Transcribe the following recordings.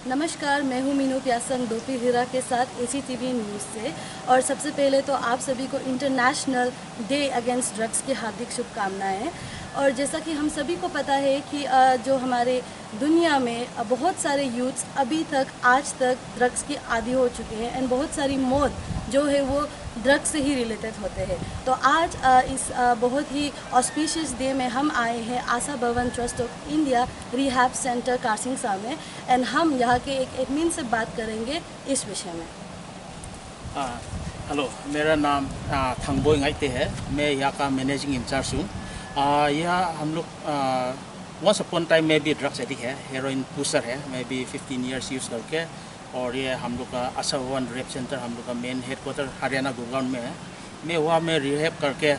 नमस्कार, मैं हूँ मीनू प्यासंग डोपी हीरा के साथ ACTV न्यूज़ से। और सबसे पहले तो आप सभी को इंटरनेशनल डे अगेंस्ट ड्रग्स की हार्दिक शुभकामनाएं। और जैसा कि हम सभी को पता है कि जो हमारे दुनिया में बहुत सारे यूथ्स अभी तक आज तक ड्रग्स के आदी हो चुके हैं एंड बहुत सारी मौत जो है वो ड्रग्स से ही रिलेटेड होते हैं। तो आज इस बहुत ही ऑस्पिशियस डे में हम आए हैं आशा भवन trust of India rehab centre Karsingsa में एंड हम यहाँ के एक एडमिन से बात करेंगे इस विषय में। हेलो, मेरा नाम थंगबोई गाइते है। मैं यहाँ का मैनेजिंग इंचार्ज हूँ। यह हम लोग वंस अपॉन टाइम में भी ड्रग्स एडिक्ट है, हेरोइन पुशर है, मैं भी 15 ईयर्स यूज़ करके। और ये हम लोग का आशा भवन रिहैब सेंटर हम लोग का मेन हेडक्वार्टर हरियाणा गुड़गांव में है। मैं वहाँ में रिहैब करके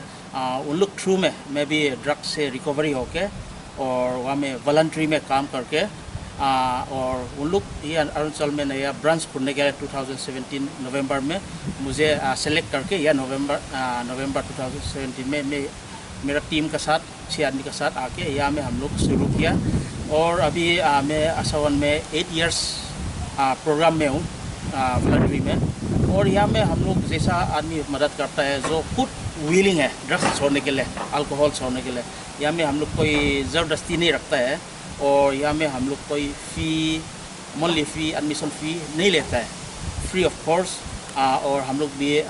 उन लोग थ्रू में मैं भी ड्रग्स से रिकवरी होके और वहाँ में वॉलंटरी में काम करके और उन लोग ये अरुणाचल में नया ब्रांच खुलने के लिए 2017 नवंबर में मुझे सेलेक्ट करके या नवंबर 2017 में मैं मेरा टीम के साथ 6 आदमी के साथ आके यहाँ में हम लोग शुरू किया। और अभी मैं आशा भवन में 8 इयर्स प्रोग्राम में हूँ वॉलंटरी में। और यहाँ में हम लोग जैसा आदमी मदद करता है जो खुद विलिंग है ड्रग्स छोड़ने के लिए, अल्कोहल छोड़ने के लिए, यहाँ में हम लोग कोई ज़बरदस्ती नहीं रखता है। और यहाँ में हम लोग कोई फ़ी, मंथली फ़ी, एडमिशन फ़ी नहीं लेता है, फ्री ऑफ कोर्स। और हम लोग भी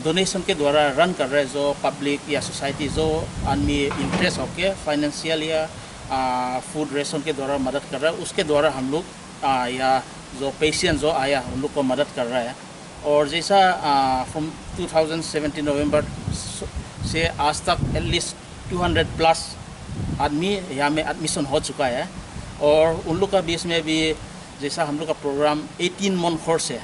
डोनेशन के द्वारा रन कर रहे हैं, जो पब्लिक या सोसाइटी जो आदमी इंटरेस्ट होके फाइनेंशियल या फूड रेशन के द्वारा मदद कर रहा है, उसके द्वारा हम लोग या जो पेशेंट जो आया उन लोग को मदद कर रहा है। और जैसा फ्रॉम 2017 नवंबर से आज तक एटलीस्ट 200 प्लस आदमी यहाँ में एडमिशन हो चुका है। और उन लोग का बीच में भी जैसा हम लोग का प्रोग्राम 18 मंथ कोर्स है,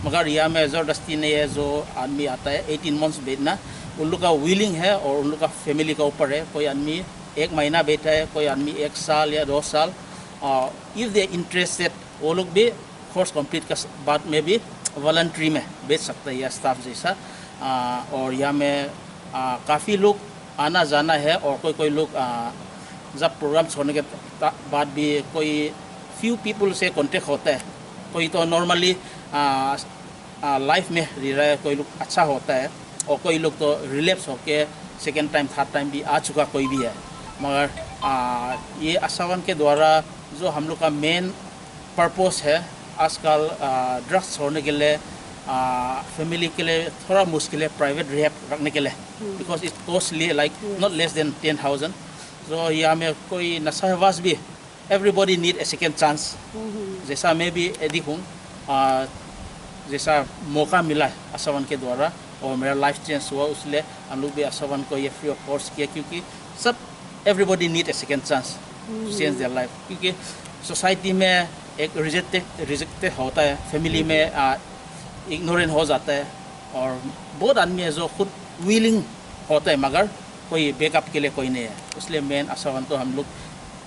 मगर यहाँ में ज़बरदस्ती नहीं है। जो आदमी आता है 18 मंथ्स बैठना उन लोग का विलिंग है और उन लोग का फैमिली का ऊपर है। कोई आदमी 1 महीना बैठा है, कोई आदमी 1 साल या 2 साल। इफ़ दे इंटरेस्टेड वो लोग भी कोर्स कंप्लीट के बाद में भी वॉलंटरी में बैठ सकते हैं या स्टाफ जैसा। और यहाँ में काफ़ी लोग आना जाना है। और कोई लोग जब प्रोग्राम छोड़ने के बाद भी कोई फ्यू पीपल से कांटेक्ट होता है। कोई तो नॉर्मली लाइफ में रह रहा है, कोई लोग अच्छा होता है और कोई लोग तो रिलैप्स होके सेकेंड टाइम थर्ड टाइम भी आ चुका कोई भी है। मगर ये आशा भवन के द्वारा जो हम लोग का मेन पर्पस है आजकल ड्रग्स छोड़ने के लिए फैमिली के लिए थोड़ा मुश्किल है प्राइवेट रिहैब रखने के लिए, because it costly like not less than 10,000। तो यहाँ में कोई नशाबाज भी everybody need a second chance. जैसा मैं भी एडिक्ट हूँ, जैसा मौका मिला है आशा भवन के द्वारा और मेरा लाइफ चेंज हुआ, इसलिए हम लोग भी आशा भवन को ये फ्री ऑफ कॉस्ट किया, क्योंकि सब everybody need a second chance to change their life. क्योंकि सोसाइटी में एक रिजेक्टेड होता है, फैमिली में इग्नोरेंट हो जाता है। और बहुत आदमी है जो खुद विलिंग होता है मगर कोई बैकअप के लिए कोई नहीं है। इसलिए मेन आशा भवन तो हम लोग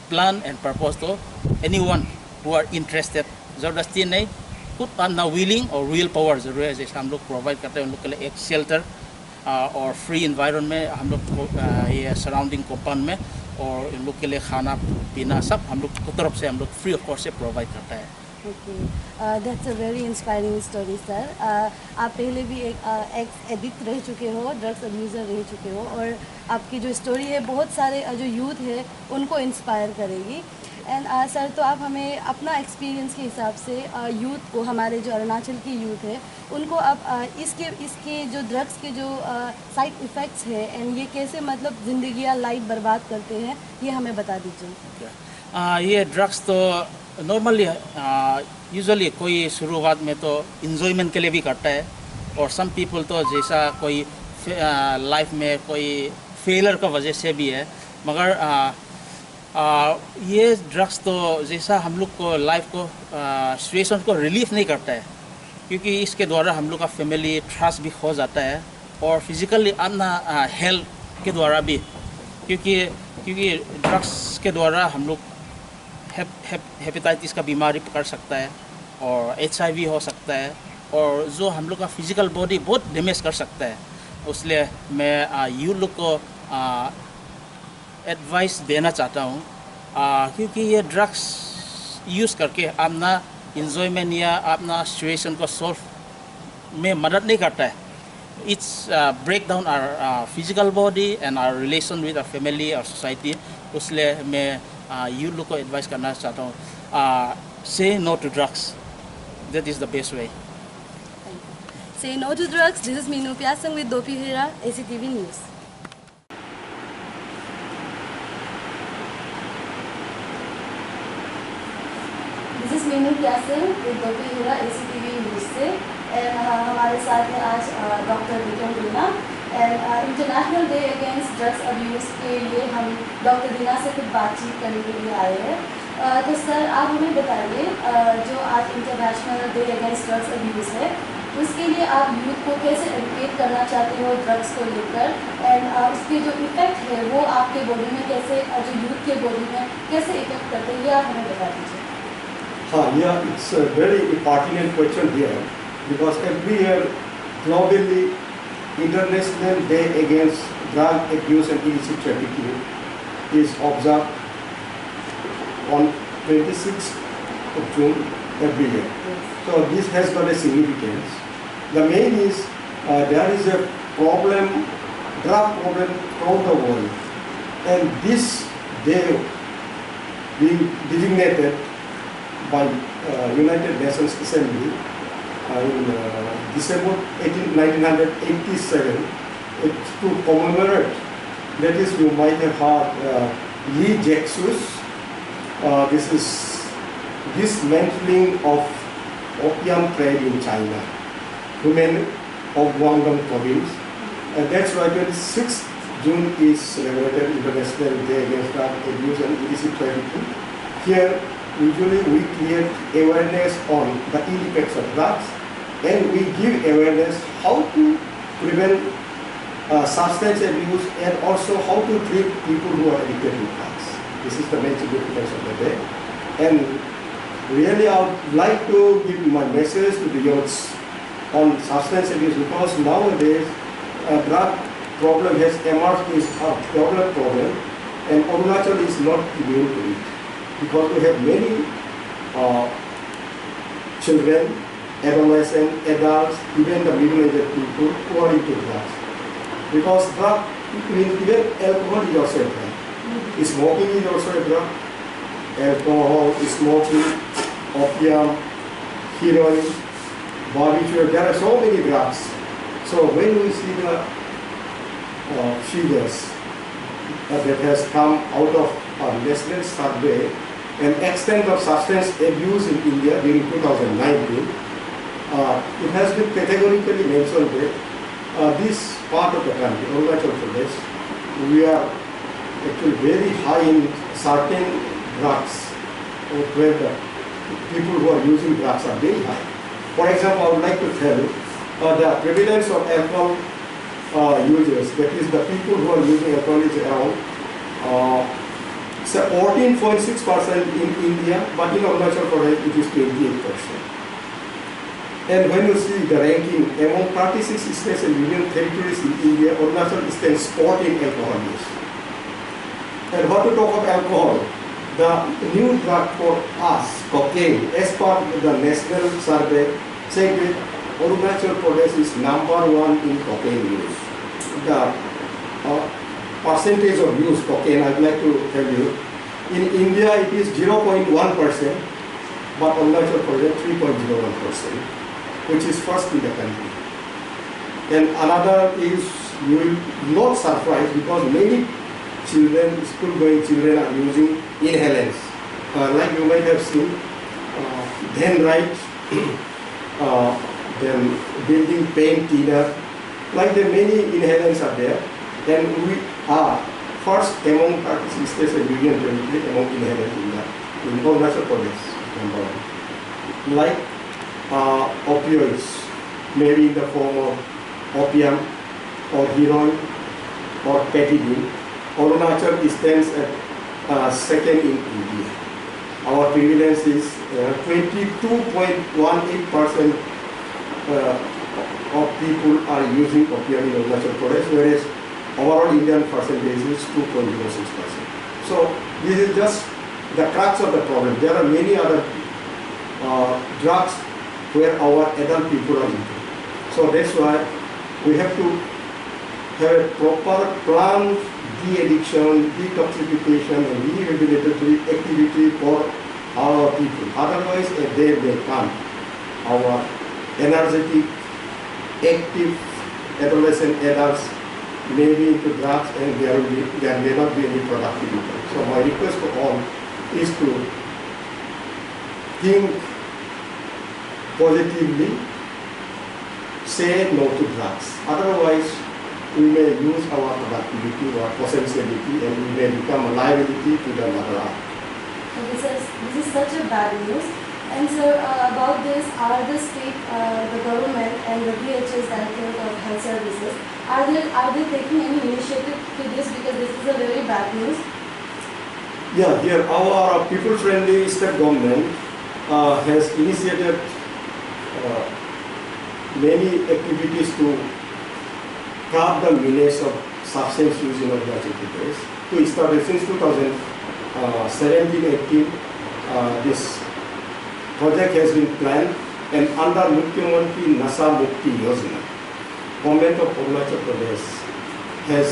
प्लान एंड पर्पस तो एनीवन हु आर इंटरेस्टेड, ज़बरदस्ती नहीं, खुद आना विलिंग और रियल पावर जरूर है। जैसे हम लोग प्रोवाइड करते हैं उन लोग के लिए एक शेल्टर और फ्री इन्वायरमेंट हम लोग ये सराउंडिंग कंपाउंड में, और इन लोग के लिए खाना पीना सब हम लोग की तरफ से हम लोग फ्री ऑफ कॉस्ट से प्रोवाइड करता है। Okay, that's a very inspiring story sir. आप पहले भी एक एक्स एडिक्ट रह चुके हो, ड्रग्स अब्यूज़र रह चुके हो, और आपकी जो स्टोरी है बहुत सारे जो यूथ है उनको इंस्पायर करेगी। एंड सर, तो आप हमें अपना एक्सपीरियंस के हिसाब से यूथ को, हमारे जो अरुणाचल की यूथ है उनको आप इसके जो ड्रग्स के जो साइड इफ़ेक्ट्स है एंड ये कैसे मतलब ज़िंदगी या लाइफ बर्बाद करते हैं, ये हमें बता दीजिए। ये ड्रग्स तो नॉर्मली यूजुअली कोई शुरुआत में तो इन्जॉयमेंट के लिए भी करता है, और सम पीपल तो जैसा कोई लाइफ में कोई फेलियर का वजह से भी है। मगर ये ड्रग्स तो जैसा हम लोग को लाइफ को सिचुएशन को रिलीफ नहीं करता है, क्योंकि इसके द्वारा हम लोग का फैमिली ट्रस्ट भी खो जाता है और फिजिकली अपना हेल्थ के द्वारा भी, क्योंकि ड्रग्स के द्वारा हम लोग हेपेटाइटिस का बीमारी पकड़ सकता है और HIV हो सकता है, और जो हम लोग का फिजिकल बॉडी बहुत डैमेज कर सकता है। इसलिए मैं यू लोग को एडवाइस देना चाहता हूँ, क्योंकि ये ड्रग्स यूज़ करके अपना इंजॉयमेंट या अपना सिचुएशन को सॉल्व में मदद नहीं करता है. It's break down our physical body and our relation with our family और society. उसलिए मैं you लोग को एडवाइस करना चाहता हूँ, say no to drugs. That is the best way. Say no to drugs. This is Meenu Pyasang with Dopi Hira, ACTV News. This is Meenu Pyasang with Dopi Hira, ACTV News से and हमारे साथ हैं आज doctor Vikram Dina and international day against drugs abuse के लिए हम doctor दीना से कुछ बातचीत करने के लिए आए हैं. तो सर आप हमें बताइए, जो आज international day against drugs abuse है उसके लिए आप यूथ को कैसे एजुकेट करना चाहते हो ड्रग्स को लेकर एंड उसके जो इफ़ेक्ट है वो आपके बॉडी में कैसे, जो यूथ के बॉडी में कैसे इफेक्ट करते हैं, ये आप हमें बता दीजिए. Yeah, it's a very pertinent question here because every year globally International Day Against Drug Abuse and Illicit Trafficking is observed on 26th of June every year. So this has got a significance. The main is there is a problem, drug problem throughout the world, and this day being designated by United Nations Assembly in December 1987 to commemorate. That is, you might have heard Lee Jae-soo's. This is dismantling of opium trade in China, women of Guangdong province. And that's why 26th June is celebrated International Day Against Drug Abuse and Illicit Trafficking. Here, usually we create awareness on the ill effects of drugs, and we give awareness how to prevent substance abuse and also how to treat people who are addicted to drugs. This is the main significance of the day. And really I would like to give my message to the youths on substance abuse, because nowadays drug problem has emerged as a global problem and Arunachal is not immune to it. Because we have many children, adolescents, adults, even the middle-aged people who are into drugs. Because drug, even alcohol is also a drug. Smoking is also a drug. Alcohol, smoking, opium, heroin, barbiturate, there are so many drugs. So when we see the figures that has come out of our national survey, an extent of substance abuse in India during 2019, it has been categorically mentioned that this part of the country, Arunachal Pradesh, we are actually very high in certain drugs, where the people who are using drugs are very high. For example, I would like to tell you the prevalence of alcohol users, that is the people who are using alcohol is around 14.6% in India, but in Arunachal Pradesh it is 28%. And when you see the ranking among 36 states and union territories in India, Arunachal stands 14 alcohol use. And what to talk of alcohol? The new drug for us, cocaine, as part of the national survey, said that Arunachal Pradesh is #1 in cocaine use. The percentage of use cocaine, I'd like to tell you, in India it is 0.1%, but Arunachal Pradesh 3.01%, which is first in the country. And another is, you will not surprise, because many children, school-going children are using inhalants. Like you might have seen, Dhenrite, then building pain thinner, like the many inhalants are there. Then we are first among 36 states and union territory among inhalants in Arunachal Pradesh, #1. Like opioids, maybe in the form of opium or heroin or petidine, Arunachal stands at second in India. Our prevalence is 22.18% of people are using opium in Arunachal Pradesh, whereas overall Indian percentage is 2.06%. So this is just the crux of the problem. There are many other drugs where our adult people are into. So that's why we have to have a proper planned de-addiction, detoxification and rehabilitatory activity for our people. Otherwise, they can't. Our energetic, active adolescent adults may be into drugs and there may not be any productivity. So my request to all is to think positively, say no to drugs. Otherwise, we may lose our productivity or potentiality and we may become a liability to the mother earth. So this is such a bad news. And sir, about this, are the state, the government and the DHS, Directorate of Health Services, are they taking any initiative to this, because this is a very bad news? Yeah, here our people-friendly state government has initiated many activities to curb the menace of substance use in Arunachal Pradesh. To establish since 2017-18, this project has been planned, and under Mukhyamantri Nasha Mukti Yojana, Government of Arunachal Pradesh has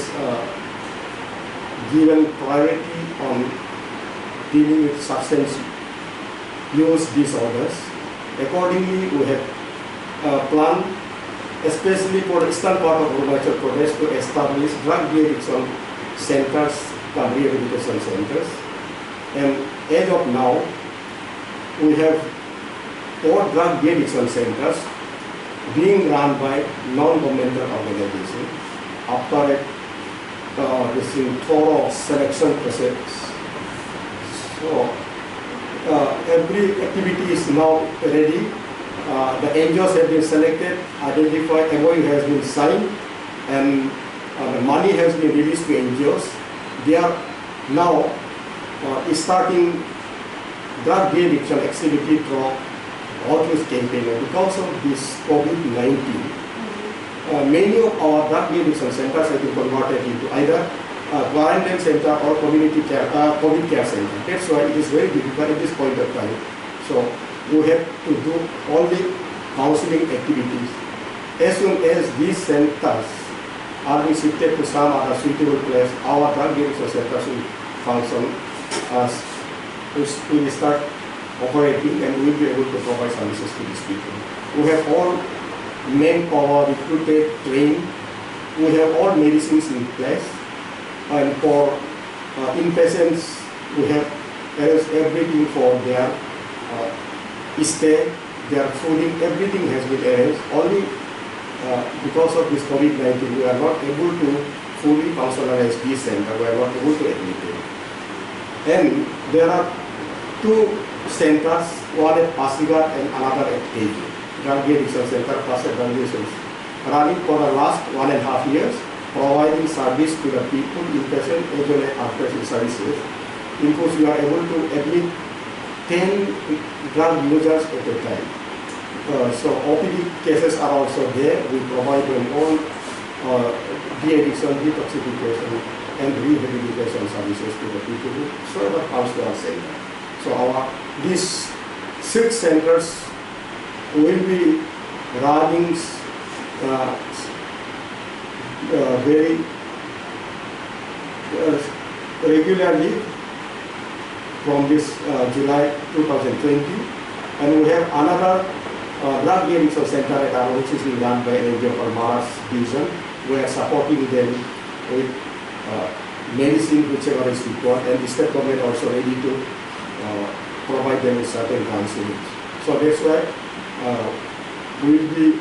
given priority on dealing with substance use disorders. Accordingly, we have planned, especially for the eastern part of Arunachal Pradesh, to establish drug de-addiction centers and rehabilitation centers. And as of now, we have 4 drug de-addiction centers being run by non-governmental organizations after this thorough selection process. So every activity is now ready. The NGOs have been selected, identified, MOU has been signed, and the money has been released to NGOs. They are now starting drug de-addiction activity through outreach campaign. Because of this COVID-19, many of our drug de-addiction centers have been converted into either quarantine center or community care, COVID care center. That's why it is very difficult at this point of time. So we have to do only counseling activities. As soon as these centers are being shifted to some other suitable place, our drug de-addiction centers will function as we will start operating and we will be able to provide services to these people. We have all manpower recruited, trained. We have all medicines in place. And for inpatients, we have everything for their stay, their fooding, everything has been arranged. Only because of this COVID-19, we are not able to fully functionalize this center. We are not able to admit it. And there are 2 centers, one at Pasigat and another at KG, Drug De-Addiction Center plus organizations, running for the last 1.5 years, providing service to the people, inpatient as well as outpatient services, in which we are able to admit 10 drug users at a time. So OPD cases are also there. We provide them all de-addiction, detoxification, and rehabilitation services to the people whoever comes to our center. So these 6 centers will be running very regularly from this July 2020, and we have another drug de-addiction center at our which is being run by NGO or Maras division. We are supporting them with medicine whichever is required, and the state government also ready to provide them with certain counseling. So that's why we will be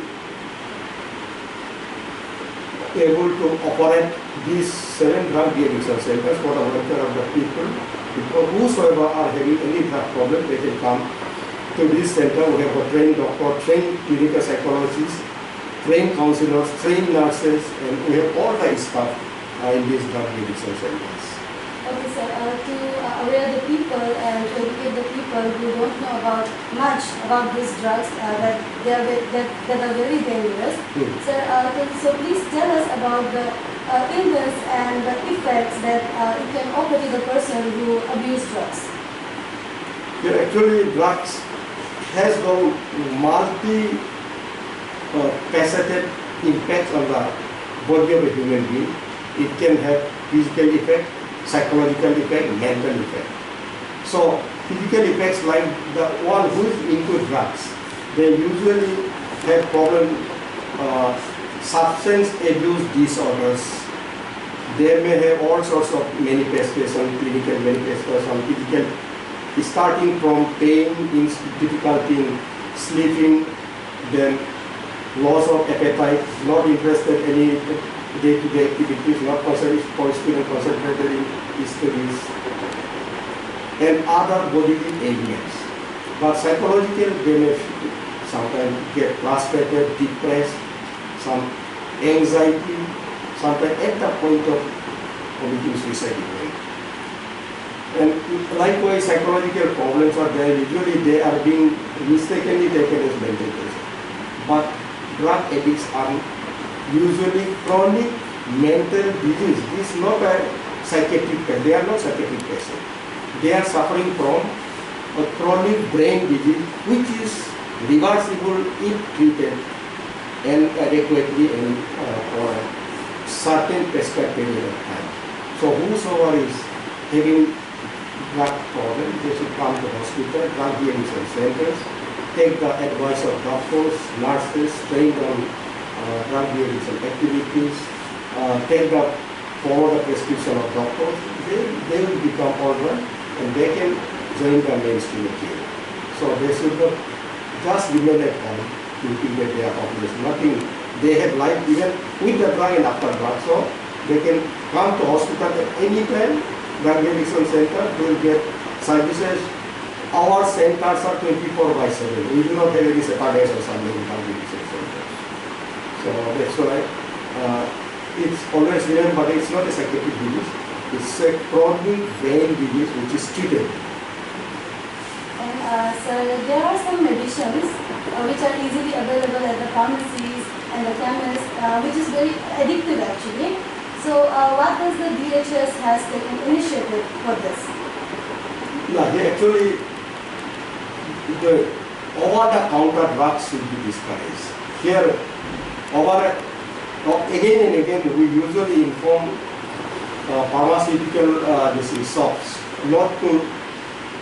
able to operate these 7 drug de-addiction centers for the welfare of the people. Because whosoever are having any drug problem, they can come to this center. We have a trained doctor, trained clinical psychologists, trained counselors, trained nurses, and we have all the staff in these drug de-addiction centers. Okay, sir. To aware the people and to educate the people who don't know much about these drugs that are very dangerous. Sir, so please tell us about the illness and the effects that it can occur to the person who abuse drugs. Here actually drugs has got multi-faceted impacts on the body of a human being. It can have physical effect, psychological effect, mental effect. So physical effects like the one who is into drugs, they usually have substance abuse disorders. They may have all sorts of manifestations, clinical manifestations, physical, starting from pain, difficulty in sleeping, then loss of appetite, not interested in any day-to-day activities, not concentrated in studies, and other bodily ailments. But psychological, they may sometimes get frustrated, depressed, some anxiety, sometimes at the point of committing suicide even. And likewise, psychological problems are there. Usually they are being mistakenly taken as mental illness. But drug addicts are usually chronic mental disease. This is not a psychiatric patient. They are not psychiatric patients. They are suffering from a chronic brain disease which is reversible if treated and adequately and for a certain prescribed period of time. So whosoever is having drug problem, they should come to hospital, drug de-addiction centers, take the advice of doctors, nurses, trained on drug de-addiction activities, follow the prescription of doctors. They will become alright and they can join the mainstream care. So they should not just remain at home to integrate their population. Nothing. They have life even with the drug and after drug. So they can come to hospital at any time. Drug de-addiction center will get services. Our centers are 24/7. We do not have any Saturdays or Sundays in drug de-addiction centers. So that's why it's always remember it's not a psychiatric disease. It's a chronic brain disease which is treated. And sir, there are some medicines which are easily available at the pharmacies and the chemists, which is very addictive actually. So what does the DHS has taken initiative for this? Yeah, actually the over-the-counter drugs should be discouraged. Here, again and again, we usually inform pharmaceutical shops not to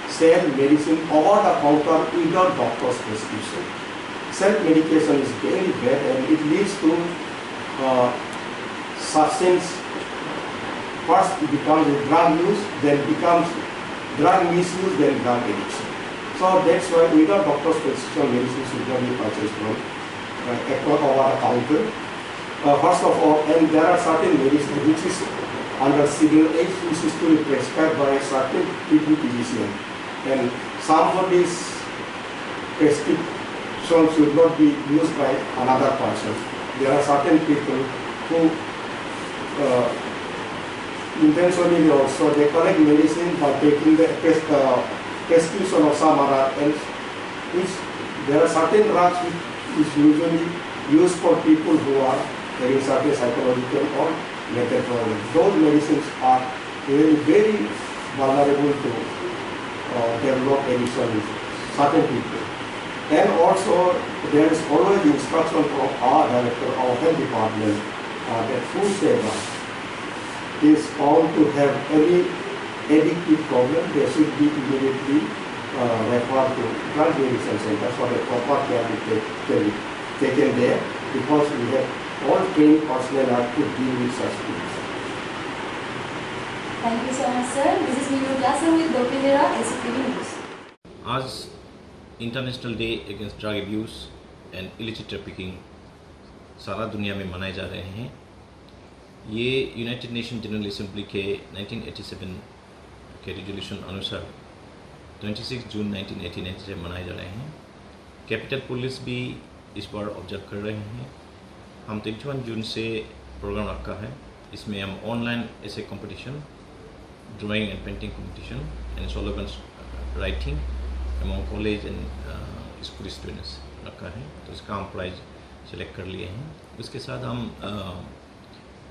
sell medicine over-the-counter without doctor's prescription. Self-medication is very bad and it leads to substance. First it becomes a drug use, then becomes drug misuse, then drug addiction. So that's why without doctor's prescription, medicine should not be purchased from over-the-counter. First of all, and there are certain medicine which is under Schedule H, which is to be prescribed by a certain physician. And somebody's prescription should not be used by another person. There are certain people who intentionally also they collect medicine by taking the prescription of some other else, which there are certain drugs which is usually used for people who are having certain psychological or mental problems. Those medicines are really very vulnerable to develop addiction in certain people. And also there is always instruction from our director, our health department, that whosoever is found to have any addictive problem, they should be immediately referred to drug de-addiction center for the proper care be taken there, because we have all trained personnel are to deal with such things. Thank you so much, sir. This is Minu Vyasam with Dopihira, ACTV News. आज international day against drug abuse and illicit trafficking सारा दुनिया में मनाए जा रहे हैं। ये United nation general assembly के 1987 के रिजोल्यूशन अनुसार 26 जून 1989 से मनाए जा रहे हैं। कैपिटल पुलिस भी इस बार ऑब्जर्व कर रहे हैं। हम 31 जून से प्रोग्राम रखा है। इसमें हम ऑनलाइन ऐसे competition, drawing and painting competition and slogans writing among college and school students रखा है। तो इसका हम प्राइज सेलेक्ट कर लिए हैं। उसके साथ हम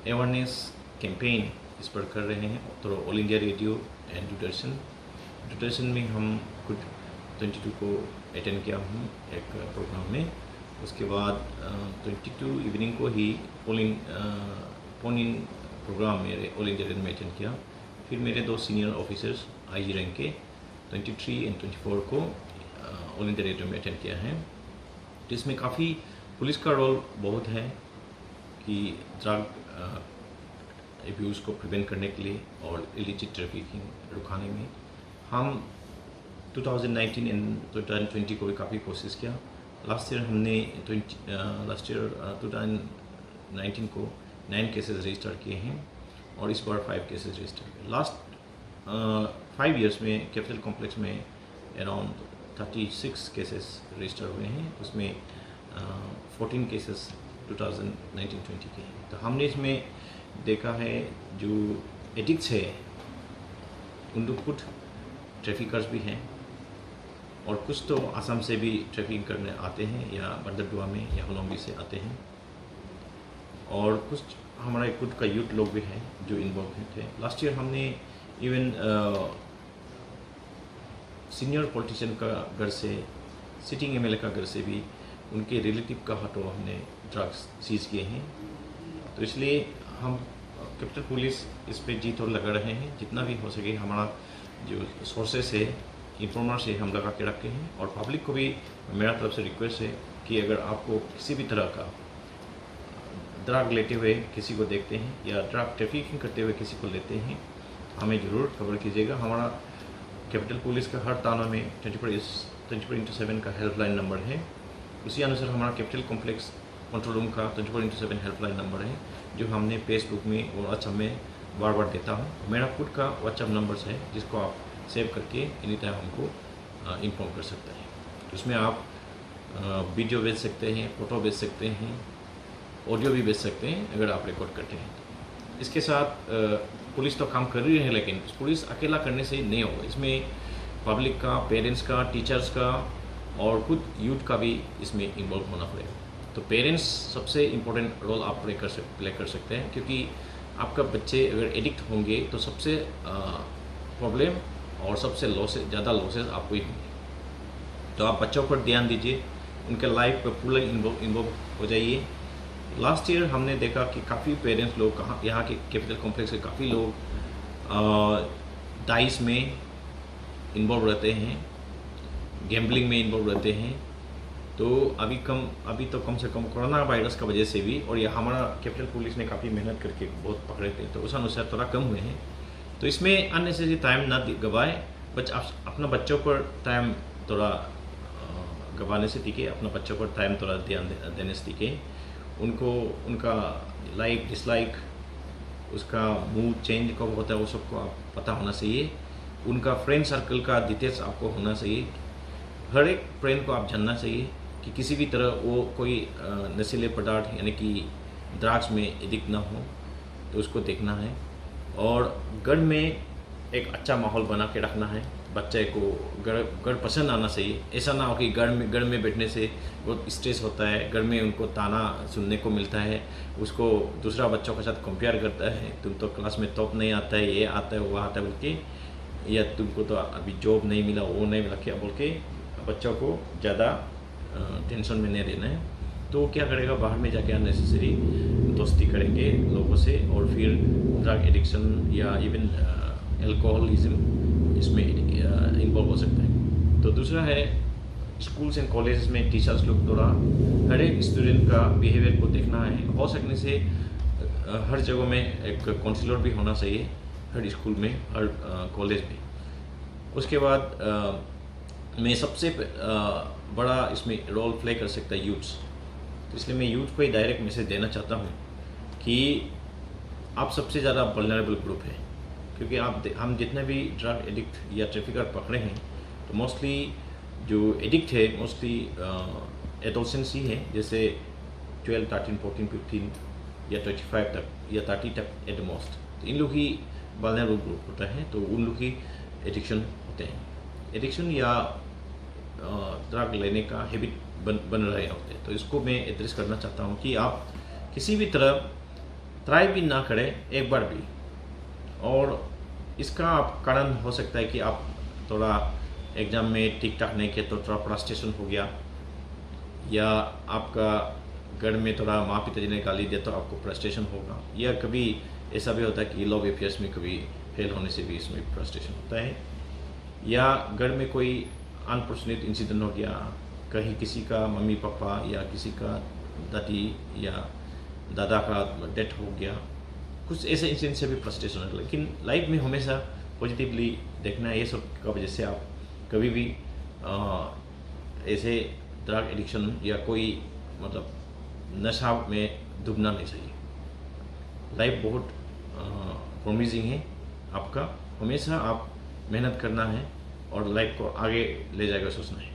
अवेयरनेस कैंपेन इस पर कर रहे हैं। तो all India radio and Doordarshan में हम कुछ 22 को अटेंड किया हूँ एक प्रोग्राम में। उसके बाद 22 इवनिंग को ही पोलिंग प्रोग्राम मेरे ऑल इंडिया रेंज में अटेंड किया। फिर मेरे दो सीनियर ऑफिसर्स IG रैंक के 23 और 24 को ऑल इंडिया रेंज में अटेंड किया है। तो इसमें काफ़ी पुलिस का रोल बहुत है कि ड्रग एब्यूज़ को प्रिवेंट करने के लिए और इलिसिट ट्रैफिकिंग रुकाने में। हम 2019 एंड 2020 को भी काफ़ी कोशिश किया। लास्ट ईयर हमने 2019 को 9 केसेस रजिस्टर किए हैं और इस बार 5 केसेस रजिस्टर किए। लास्ट 5 इयर्स में कैपिटल कॉम्प्लेक्स में अराउंड 36 केसेस रजिस्टर हुए हैं। उसमें 14 केसेस 2019-20 के हैं। तो हमने इसमें देखा है जो एडिक्ट्स है उन लोग खुद ट्रैफिकर्स भी हैं और कुछ तो असम से भी ट्रैफिकिंग करने आते हैं या बंदरदुआ में या होलोंगी से आते हैं और कुछ हमारे खुद का यूथ लोग भी हैं जो इन्वॉल्व थे। लास्ट ईयर हमने इवन सीनियर पॉलिटिशियन का घर से, सिटिंग MLA का घर से भी उनके रिलेटिव का हाथों हमने ड्रग्स सीज किए हैं। तो इसलिए हम कैपिटल पुलिस इस पे जीत और लगा रहे हैं। जितना भी हो सके हमारा जो सोर्सेस है, इंफॉर्मर से हम लगा के रखे हैं और पब्लिक को भी मेरा तरफ से रिक्वेस्ट है कि अगर आपको किसी भी तरह का ड्रग लेते हुए किसी को देखते हैं या ड्रग ट्रैफिकिंग करते हुए किसी को लेते हैं, हमें ज़रूर खबर कीजिएगा। हमारा कैपिटल पुलिस का हर थाना में 24/7 का हेल्पलाइन नंबर है। उसी अनुसार हमारा कैपिटल कॉम्प्लेक्स कंट्रोल रूम का 24/7 हेल्पलाइन नंबर है जो हमने फेसबुक में और व्हाट्सएप में बार बार देता हूँ। मेरा खुद का व्हाट्सएप नंबर्स है जिसको आप सेव करके एनी टाइम हमको इन्फॉर्म कर सकते हैं। तो उसमें आप वीडियो भेज सकते हैं, फ़ोटो भेज सकते हैं, ऑडियो भी भेज सकते हैं अगर आप रिकॉर्ड करते हैं। इसके साथ पुलिस तो काम कर रही है लेकिन पुलिस अकेला करने से नहीं होगा। इसमें पब्लिक का, पेरेंट्स का, टीचर्स का और खुद यूथ का भी इसमें इन्वॉल्व होना पड़ेगा। तो पेरेंट्स सबसे इम्पोर्टेंट रोल आप प्ले कर सकते हैं क्योंकि आपका बच्चे अगर एडिक्ट होंगे तो सबसे प्रॉब्लम और सबसे ज़्यादा लॉसेस आपको ही होंगे। तो आप बच्चों पर ध्यान दीजिए, उनके लाइफ पर पूरा इन्वॉल्व हो जाइए। लास्ट ईयर हमने देखा कि काफ़ी पेरेंट्स लोग यहाँ के कैपिटल कॉम्प्लेक्स के काफ़ी लोग डाइस में इन्वॉल्व रहते हैं, गैम्बलिंग में इन्वॉल्व रहते हैं। तो अभी तो कम से कम कोरोना वायरस का वजह से भी और यह हमारा कैपिटल पुलिस ने काफ़ी मेहनत करके बहुत पकड़े थे तो उस अनुसार थोड़ा कम हुए हैं। तो इसमें अननेसेसरी टाइम ना गवाए, अपना बच्चों पर टाइम थोड़ा गंवाने से सीखे, अपना बच्चों पर टाइम थोड़ा ध्यान देने से सीखे। उनको उनका लाइक डिसलाइक, उसका मूड चेंज कब होता है वो सबको आप पता होना चाहिए। उनका फ्रेंड सर्कल का डिटेल्स आपको होना चाहिए। हर एक फ्रेंड को आप जानना चाहिए कि किसी भी तरह वो कोई नशीले पदार्थ यानी कि ड्रग्स में एडिक्ट ना हो, तो उसको देखना है। और घर में एक अच्छा माहौल बना के रखना है। बच्चे को घर पसंद आना चाहिए। ऐसा ना हो कि घर में बैठने से बहुत स्ट्रेस होता है, घर में उनको ताना सुनने को मिलता है, उसको दूसरा बच्चों के साथ कंपेयर करता है, तुम तो क्लास में टॉप नहीं आता है, ये आता है वो आता है बोल के, या तुमको तो अभी जॉब नहीं मिला वो नहीं मिला क्या बोल के बच्चों को ज़्यादा टेंशन में नहीं रहना है। तो क्या करेगा, बाहर में जाके अननेसेसरी दोस्ती करेंगे लोगों से और फिर ड्रग एडिक्शन या इवन एल्कोहलिज्म इसमें इन्वॉल्व हो सकता है। तो दूसरा है स्कूल्स एंड कॉलेजेस में टीचर्स लोग थोड़ा हर एक स्टूडेंट का बिहेवियर को देखना है। हो सकने से हर जगह में एक काउंसलर भी होना चाहिए, हर स्कूल में, हर कॉलेज में। उसके बाद मैं सबसे बड़ा इसमें रोल प्ले कर सकता है यूथ्स। तो इसलिए मैं यूथ को ही डायरेक्ट मैसेज देना चाहता हूँ कि आप सबसे ज़्यादा वल्नरेबल ग्रुप है, क्योंकि हम जितने भी ड्रग एडिक्ट या ट्रैफिकर पकड़े हैं तो मोस्टली जो एडिक्ट है मोस्टली एडोलसेंस ही है, जैसे 12, 13, 14, 15 या 25 तक या 30 तक एट द मोस्ट। तो इन लोग ही वल्नरेबल ग्रुप होता है, तो उन लोग ही एडिक्शन होते हैं। एडिक्शन या ड्रग लेने का हैबिट बन रहे होते हैं। तो इसको मैं एड्रेस करना चाहता हूँ कि आप किसी भी तरह ट्राई भी ना करें एक बार भी। और इसका आप कारण हो सकता है कि आप थोड़ा एग्ज़ाम में ठीक ठाक नहीं किया तो थोड़ा फ्रस्ट्रेशन हो गया, या आपका घर में थोड़ा माँ पिताजी ने गाली दिया तो आपको फ्रस्ट्रेशन होगा, या कभी ऐसा भी होता है कि लव अफेयर्स में कभी फेल होने से भी इसमें फ्रस्ट्रेशन होता है, या घर में कोई अनफॉर्चुनेट इंसिडेंट हो गया, कहीं किसी का मम्मी पापा या किसी का दादी या दादा का डेथ हो गया, कुछ ऐसे इंसिडेंट से भी फ्रस्ट्रेशन होता है। लेकिन लाइफ में हमेशा पॉजिटिवली देखना है, ये सब का वजह से आप कभी भी ऐसे ड्रग एडिक्शन या कोई मतलब नशा में डूबना नहीं चाहिए। लाइफ बहुत प्रोमिजिंग है आपका, हमेशा आप मेहनत करना है और लाइफ को आगे ले जाएगा सोचना है।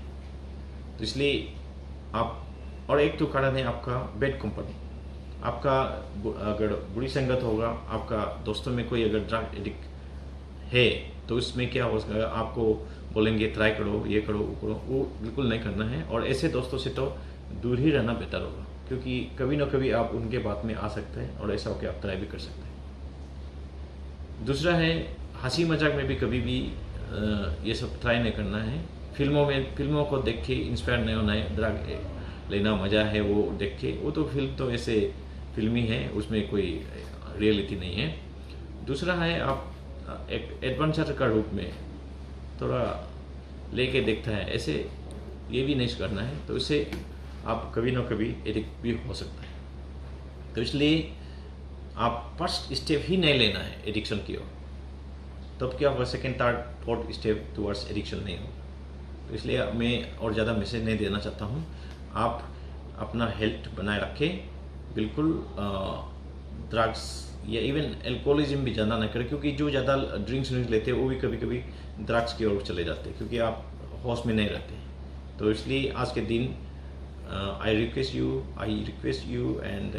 तो इसलिए आप, और एक तो कारण है आपका बैड कंपनी, आपका अगर बुरी संगत होगा, आपका दोस्तों में कोई अगर ड्रग एडिक्ट है तो उसमें क्या हो सकता है, आपको बोलेंगे ट्राई करो, ये करो, वो करो, वो बिल्कुल नहीं करना है। और ऐसे दोस्तों से तो दूर ही रहना बेहतर होगा, क्योंकि कभी ना कभी आप उनके बात में आ सकते हैं और ऐसा होकर आप ट्राई भी कर सकते हैं। दूसरा है हंसी मजाक में भी कभी भी ये सब ट्राई नहीं करना है। फिल्मों को देख के इंस्पायर नहीं होना है, ड्रग लेना मज़ा है वो देख के, वो तो फिल्म तो ऐसे फिल्मी है, उसमें कोई रियलिटी नहीं है। दूसरा है आप एक एडवेंचर का रूप में थोड़ा लेके देखता है, ऐसे ये भी नहीं करना है, तो इससे आप कभी ना कभी एडिक्ट भी हो सकता है। तो इसलिए आप फर्स्ट स्टेप ही नहीं लेना है एडिक्शन की ओर, तब क्या होगा, second third fourth step towards addiction नहीं होगा। तो इसलिए मैं और ज़्यादा मैसेज नहीं देना चाहता हूँ, आप अपना हेल्थ बनाए रखें, बिल्कुल ड्रग्स या इवन एल्कोहलिज्म भी ज़्यादा ना करें, क्योंकि जो ज़्यादा ड्रिंक्स लेते हैं वो भी कभी कभी ड्रग्स की ओर चले जाते हैं, क्योंकि आप होश में नहीं रहते। तो इसलिए आज के दिन I request you and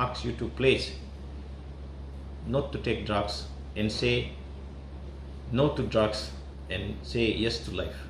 ask you to please not to take drugs and say no to drugs and say yes to life.